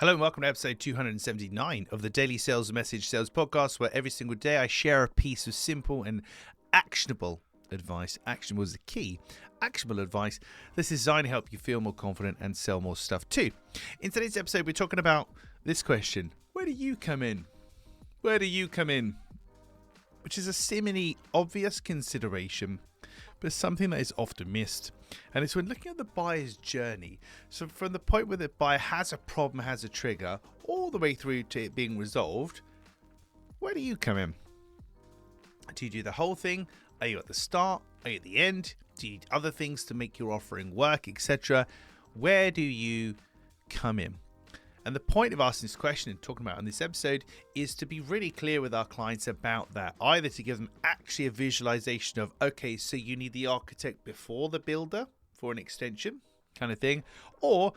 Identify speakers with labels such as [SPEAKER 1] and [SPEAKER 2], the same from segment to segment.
[SPEAKER 1] Hello and welcome to episode 279 of the Daily Sales Message Sales Podcast, where every single day I share a piece of simple and actionable advice. Actionable is the key. Actionable advice that's designed to help you feel more confident and sell more stuff too. In today's episode, we're talking about this question: where do you come in? Where do you come in? Which is a seemingly obvious consideration, but something that is often missed. And it's when looking at the buyer's journey. So from the point where the buyer has a problem, has a trigger, all the way through to it being resolved, where do you come in? Do you do the whole thing? Are you at the start? Are you at the end? Do you need other things to make your offering work, etc.? Where do you come in? And the point of asking this question and talking about it in this episode is to be really clear with our clients about that. Either to give them actually a visualization of, okay, so you need the architect before the builder for an extension kind of thing, or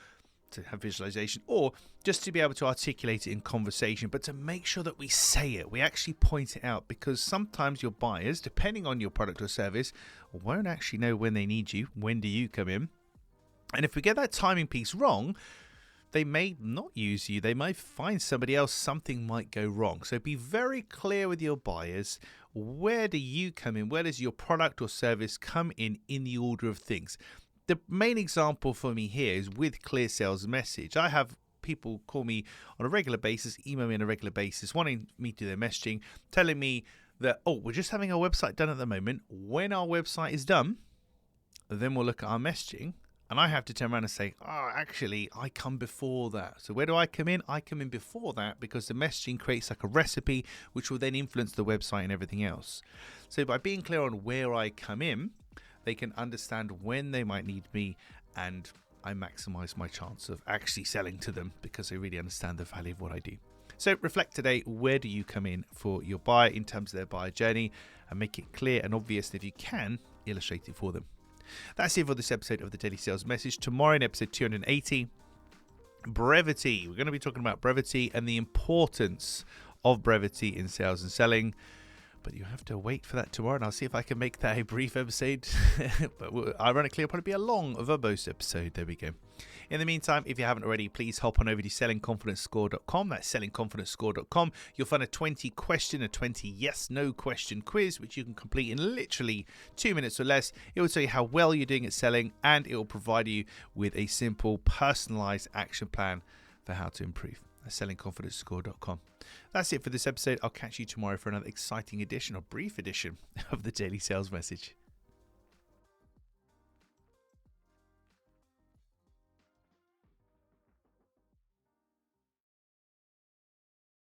[SPEAKER 1] to have visualization, or just to be able to articulate it in conversation, but to make sure that we say it, we actually point it out, because sometimes your buyers, depending on your product or service, won't actually know when they need you. When do you come in? And if we get that timing piece wrong, they may not use you. They might find somebody else. Something might go wrong. So be very clear with your buyers. Where do you come in? Where does your product or service come in the order of things? The main example for me here is with Clear Sales Message. I have people call me on a regular basis, email me on a regular basis, wanting me to do their messaging, telling me that, oh, we're just having our website done at the moment. When our website is done, then we'll look at our messaging. And I have to turn around and say, oh, actually, I come before that. So where do I come in? I come in before that, because the messaging creates like a recipe, which will then influence the website and everything else. So by being clear on where I come in, they can understand when they might need me, and I maximize my chance of actually selling to them because they really understand the value of what I do. So reflect today, where do you come in for your buyer in terms of their buyer journey, and make it clear and obvious, and if you can, illustrate it for them. That's it for this episode of the Daily Sales Message. Tomorrow in episode 280, brevity. We're going to be talking about brevity and the importance of brevity in sales and selling. But you have to wait for that tomorrow, and I'll see if I can make that a brief episode. But ironically, it'll probably be a long, verbose episode. There we go. In the meantime, if you haven't already, please hop on over to sellingconfidencescore.com. That's sellingconfidencescore.com. You'll find a 20 yes/no question quiz, which you can complete in literally 2 minutes or less. It will tell you how well you're doing at selling, and it will provide you with a simple, personalized action plan for how to improve. That's sellingconfidencescore.com. That's it for this episode. I'll catch you tomorrow for another exciting edition or brief edition of the Daily Sales Message.